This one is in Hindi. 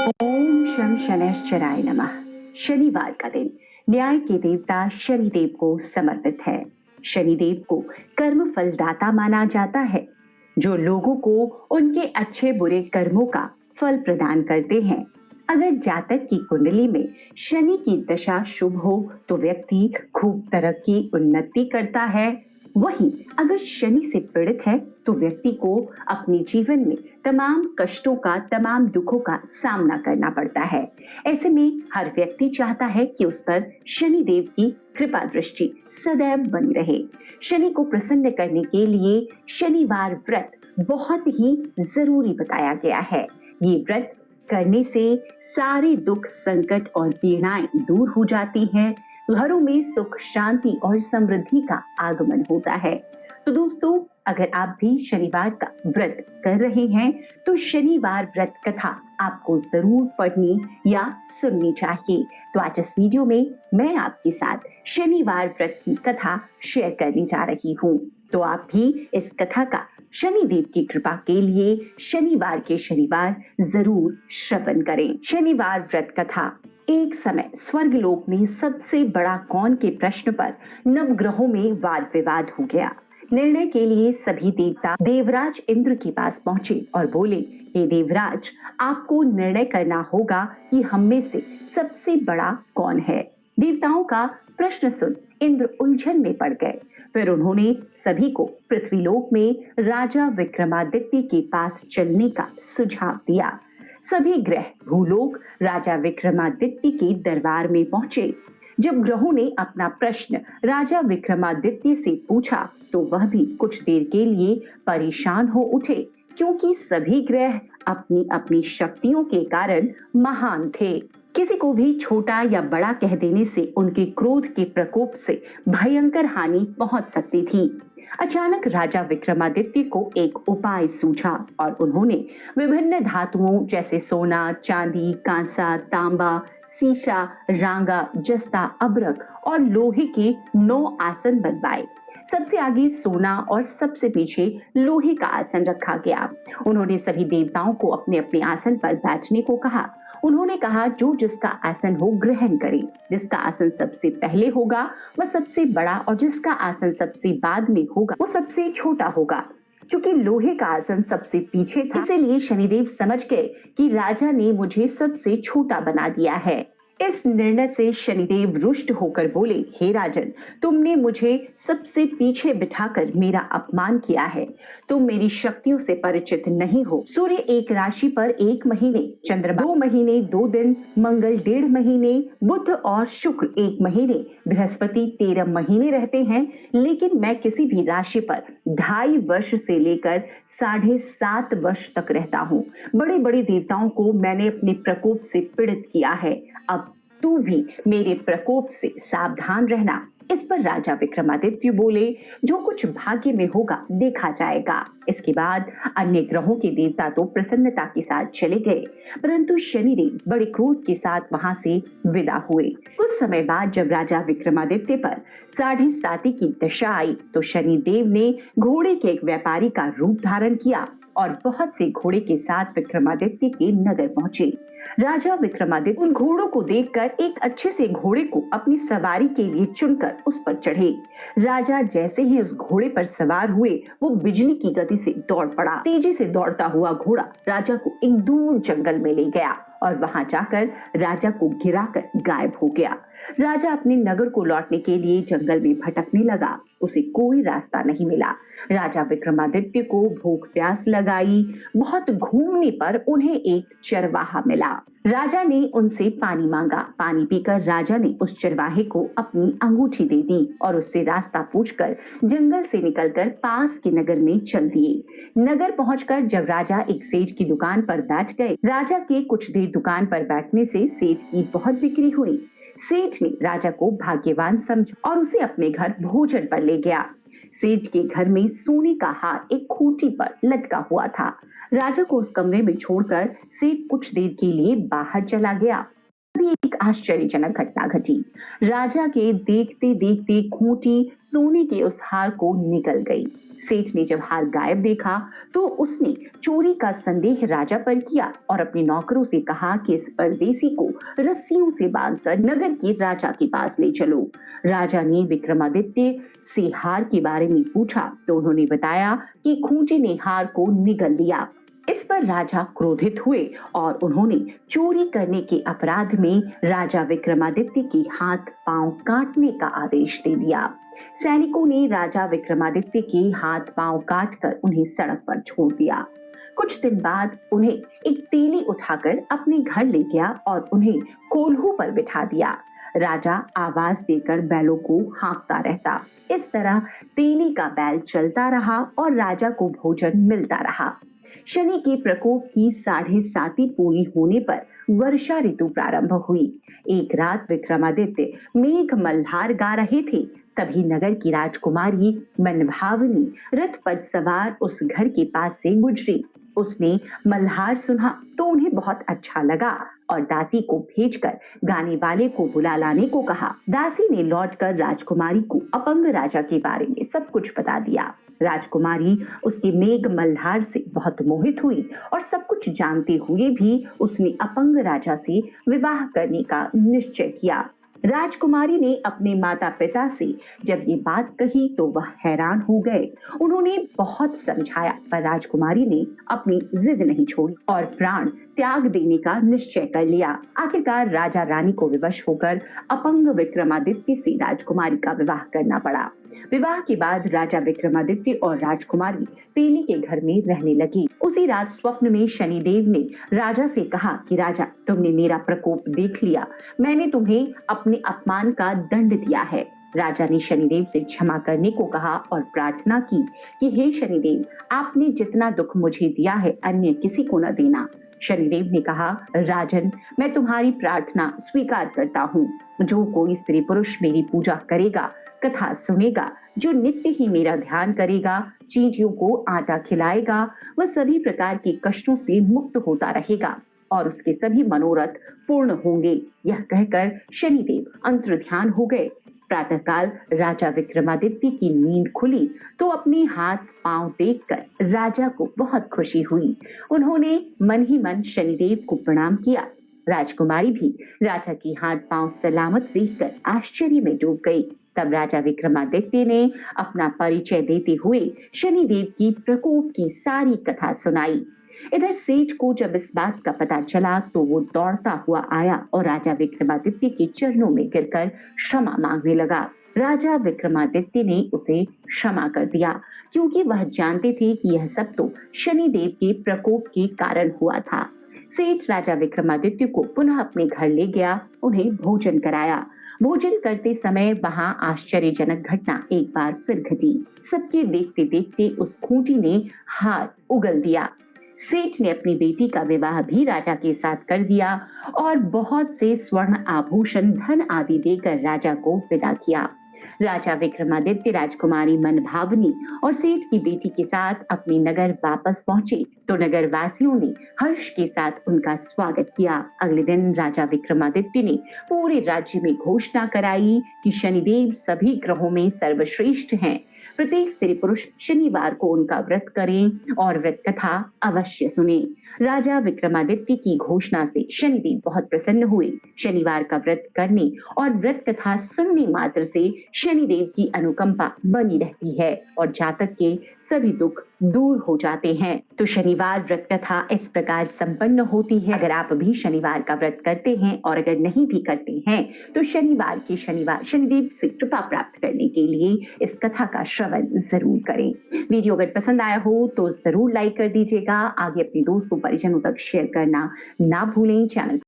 ओम शं शनैश्चराय नमः। शनिवार का दिन न्याय के देवता शनिदेव को समर्पित है। शनिदेव को कर्म फलदाता माना जाता है, जो लोगों को उनके अच्छे बुरे कर्मों का फल प्रदान करते हैं। अगर जातक की कुंडली में शनि की दशा शुभ हो तो व्यक्ति खूब तरक्की उन्नति करता है। वहीं अगर शनि से पीड़ित है तो व्यक्ति को अपने जीवन में तमाम कष्टों का, तमाम दुखों का सामना करना पड़ता है। ऐसे में हर व्यक्ति चाहता है कि उस पर शनि देव की कृपा दृष्टि सदैव बनी रहे। शनि को प्रसन्न करने के लिए शनिवार व्रत बहुत ही जरूरी बताया गया है। ये व्रत करने से सारे दुख, संकट और पीड़ाएं दूर हो जाती हैं। घरों में सुख, शांति और समृद्धि का आगमन होता है। तो दोस्तों, अगर आप भी शनिवार का व्रत कर रहे हैं तो शनिवार व्रत कथा आपको जरूर पढ़नी या सुननी चाहिए। तो आज इस वीडियो में मैं आपके साथ शनिवार व्रत की कथा शेयर करने जा रही हूँ। तो आप भी इस कथा का शनिदेव की कृपा के लिए शनिवार के शनिवार जरूर श्रवण करें। शनिवार व्रत कथा। एक समय स्वर्गलोक में सबसे बड़ा कौन के प्रश्न पर नवग्रहों में वाद विवाद हो गया। निर्णय के लिए सभी देवता देवराज इंद्र के पास पहुंचे और बोले, हे देवराज, आपको निर्णय करना होगा कि हम में से सबसे बड़ा कौन है। देवताओं का प्रश्न सुन इंद्र उलझन में पड़ गए। फिर उन्होंने सभी को पृथ्वीलोक में राजा विक्रमादित्य के पास चलने का सुझाव दिया। सभी ग्रह भूलोक राजा विक्रमादित्य के दरबार में पहुंचे। जब ग्रहों ने अपना प्रश्न राजा विक्रमादित्य से पूछा तो वह भी कुछ देर के लिए परेशान हो उठे, क्योंकि सभी ग्रह अपनी अपनी शक्तियों के कारण महान थे। किसी को भी छोटा या बड़ा कह देने से उनके क्रोध के प्रकोप से भयंकर हानि पहुंच सकती थी। अचानक राजा विक्रमादित्य को एक उपाय सूझा और उन्होंने विभिन्न धातुओं जैसे सोना, चांदी, कांसा, तांबा, सीसा, रांगा, जस्ता, अब्रक और लोहे के 9 आसन बनवाए। सबसे आगे सोना और सबसे पीछे लोहे का आसन रखा गया। उन्होंने सभी देवताओं को अपने अपने आसन पर बैठने को कहा। उन्होंने कहा, जो जिसका आसन हो ग्रहण करे। जिसका आसन सबसे पहले होगा वह सबसे बड़ा और जिसका आसन सबसे बाद में होगा वो सबसे छोटा होगा। क्योंकि लोहे का आसन सबसे पीछे था, इसलिए शनिदेव समझ गए कि राजा ने मुझे सबसे छोटा बना दिया है। इस निर्णय से शनिदेव रुष्ट होकर बोले, हे राजन, तुमने मुझे सबसे पीछे बिठाकर मेरा अपमान किया है। तुम मेरी शक्तियों से परिचित नहीं हो। सूर्य एक राशि पर 1 महीने, चंद्रमा 2 महीने 2 दिन, मंगल 1.5 महीने, बुध और शुक्र 1 महीने, बृहस्पति 13 महीने रहते हैं। लेकिन मैं किसी भी राशि पर 2.5 वर्ष से लेकर 7.5 वर्ष तक रहता हूँ। बड़े बड़े देवताओं को मैंने अपने प्रकोप से पीड़ित किया है। अब तू भी मेरे प्रकोप से सावधान रहना। इस पर राजा विक्रमादित्य बोले, जो कुछ भाग्य में होगा देखा जाएगा। इसके बाद अन्य ग्रहों के देवता तो प्रसन्नता के साथ चले गए, परंतु शनिदेव बड़े क्रोध के साथ वहां से विदा हुए। कुछ समय बाद जब राजा विक्रमादित्य पर 7.5 की दशा आई तो शनिदेव ने घोड़े के एक व्यापारी का रूप धारण किया और बहुत से घोड़े के साथ विक्रमादित्य के नगर पहुंचे। राजा विक्रमादित्य उन घोड़ों को देखकर एक अच्छे से घोड़े को अपनी सवारी के लिए चुनकर उस पर चढ़े। राजा जैसे ही उस घोड़े पर सवार हुए वो बिजली की गति से दौड़ पड़ा। तेजी से दौड़ता हुआ घोड़ा राजा को एक दूर जंगल में ले गया और वहां जाकर राजा को गिराकर गायब हो गया। राजा अपने नगर को लौटने के लिए जंगल में भटकने लगा। उसे कोई रास्ता नहीं मिला। राजा विक्रमादित्य को भूख प्यास लगाई। बहुत घूमने पर उन्हें एक चरवाहा मिला। राजा ने उनसे पानी मांगा। पानी पीकर राजा ने उस चरवाहे को अपनी अंगूठी दे दी और उससे रास्ता पूछकर जंगल से निकलकर पास के नगर में चल दिए। नगर पहुंचकर जब राजा एक सेठ की दुकान पर बैठ गए, राजा के कुछ देर दुकान पर बैठने से सेठ की बहुत बिक्री हुई। सेठ ने राजा को भाग्यवान समझा और उसे अपने घर भोजन पर ले गया। सेठ के घर में सोने का हार एक खूंटी पर लटका हुआ था। राजा को उस कमरे में छोड़कर सेठ कुछ देर के लिए बाहर चला गया। तभी एक आश्चर्यजनक घटना घटी। राजा के देखते देखते खूंटी सोने के उस हार को निगल गई। सेठ ने जब हार गायब देखा तो उसने चोरी का संदेह राजा पर किया और अपने नौकरों से कहा कि इस परदेसी को रस्सियों से बांधकर नगर के राजा के पास ले चलो। राजा ने विक्रमादित्य से हार के बारे में पूछा तो उन्होंने बताया कि खूंटे ने हार को निगल लिया। इस पर राजा क्रोधित हुए और उन्होंने चोरी करने के अपराध में राजा विक्रमादित्य के हाथ पांव काटने का आदेश दे दिया। सैनिकों ने राजा विक्रमादित्य के हाथ पांव काटकर उन्हें सड़क पर छोड़ दिया। कुछ दिन बाद उन्हें एक तेली उठाकर अपने घर ले गया और उन्हें कोल्हू पर बिठा दिया। राजा आवाज देकर बैलों को हाँकता रहता। इस तरह तेली का बैल चलता रहा और राजा को भोजन मिलता रहा। शनि के प्रकोप की 7.5 पूरी होने पर वर्षा ऋतु प्रारंभ हुई। एक रात विक्रमादित्य मेघ मल्हार गा रहे थे, तभी नगर की राजकुमारी मनभावनी रथ पर सवार उस घर के पास से गुजरी। उसने मल्हार सुना तो उन्हें बहुत अच्छा लगा और दासी को भेजकर गाने वाले को बुला लाने को कहा। दासी ने लौटकर राजकुमारी को अपंग राजा के बारे में सब कुछ बता दिया। राजकुमारी उसके मेघ मल्हार से बहुत मोहित हुई और सब कुछ जानते हुए भी उसने अपंग राजा से विवाह करने का निश्चय किया। राजकुमारी ने अपने माता पिता से जब ये बात कही तो वह हैरान हो गए। उन्होंने बहुत समझाया पर राजकुमारी ने अपनी जिद नहीं छोड़ी और प्राण त्याग देने का निश्चय कर लिया। आखिरकार राजा रानी को विवश होकर अपंग विक्रमादित्य से राजकुमारी का विवाह करना पड़ा। विवाह के बाद राजा विक्रमादित्य और राजकुमारी तेली के घर में रहने लगी। उसी रात स्वप्न में शनिदेव ने राजा से कहा कि राजा, तुमने मेरा प्रकोप देख लिया, मैंने तुम्हें अपने अपमान का दंड दिया है। राजा ने शनिदेव से क्षमा करने को कहा और प्रार्थना की कि हे शनिदेव, आपने जितना दुख मुझे दिया है अन्य किसी को न देना। शनिदेव ने कहा, राजन, मैं तुम्हारी प्रार्थना स्वीकार करता हूँ। जो कोई स्त्री पुरुष मेरी पूजा करेगा, कथा सुनेगा, जो नित्य ही मेरा ध्यान करेगा, चींटियों को आटा खिलाएगा, वह सभी प्रकार के कष्टों से मुक्त होता रहेगा और उसके सभी मनोरथ पूर्ण होंगे। यह कहकर शनिदेव अंतर्ध्यान हो गए। प्रातःकाल राजा विक्रमादित्य की नींद खुली तो अपने हाथ पांव देखकर राजा को बहुत खुशी हुई। उन्होंने मन ही मन शनिदेव को प्रणाम किया। राजकुमारी भी राजा के हाथ पांव सलामत देखकर आश्चर्य में डूब गई। तब राजा विक्रमादित्य ने अपना परिचय देते हुए शनिदेव की प्रकोप की सारी कथा सुनाई। इधर सेठ को जब इस बात का पता चला तो वो दौड़ता हुआ आया और राजा विक्रमादित्य के चरणों में गिरकर क्षमा मांगने लगा। राजा विक्रमादित्य ने उसे क्षमा कर दिया क्योंकि वह जानते थे कि यह सब तो शनिदेव के प्रकोप के कारण हुआ था। सेठ राजा विक्रमादित्य को पुनः अपने घर ले गया, उन्हें भोजन कराया। भोजन करते समय वहां आश्चर्यजनक घटना एक बार फिर घटी। सबके देखते देखते उस खूंटी ने हार उगल दिया। सेठ ने अपनी बेटी का विवाह भी राजा के साथ कर दिया और बहुत से स्वर्ण आभूषण, धन आदि देकर राजा को विदा किया। राजा विक्रमादित्य राजकुमारी मनभावनी और सेठ की बेटी के साथ अपने नगर वापस पहुंचे तो नगर वासियों ने हर्ष के साथ उनका स्वागत किया। अगले दिन राजा विक्रमादित्य ने पूरे राज्य में घोषणा कराई कि शनिदेव सभी ग्रहों में सर्वश्रेष्ठ हैं। प्रत्येक स्त्री पुरुष शनिवार को उनका व्रत करें और व्रत कथा अवश्य सुने। राजा विक्रमादित्य की घोषणा से शनिदेव बहुत प्रसन्न हुए। शनिवार का व्रत करने और व्रत कथा सुनने मात्र से शनिदेव की अनुकंपा बनी रहती है और जातक के सभी दुख दूर हो जाते हैं। तो शनिवार व्रत कथा इस प्रकार संपन्न होती है। अगर आप भी शनिवार का व्रत करते हैं और अगर नहीं भी करते हैं तो शनिवार शनिदेव से कृपा प्राप्त करने के लिए इस कथा का श्रवण जरूर करें। वीडियो अगर पसंद आया हो तो जरूर लाइक कर दीजिएगा। आगे अपने दोस्त को परिजनों तक शेयर करना ना भूलें। चैनल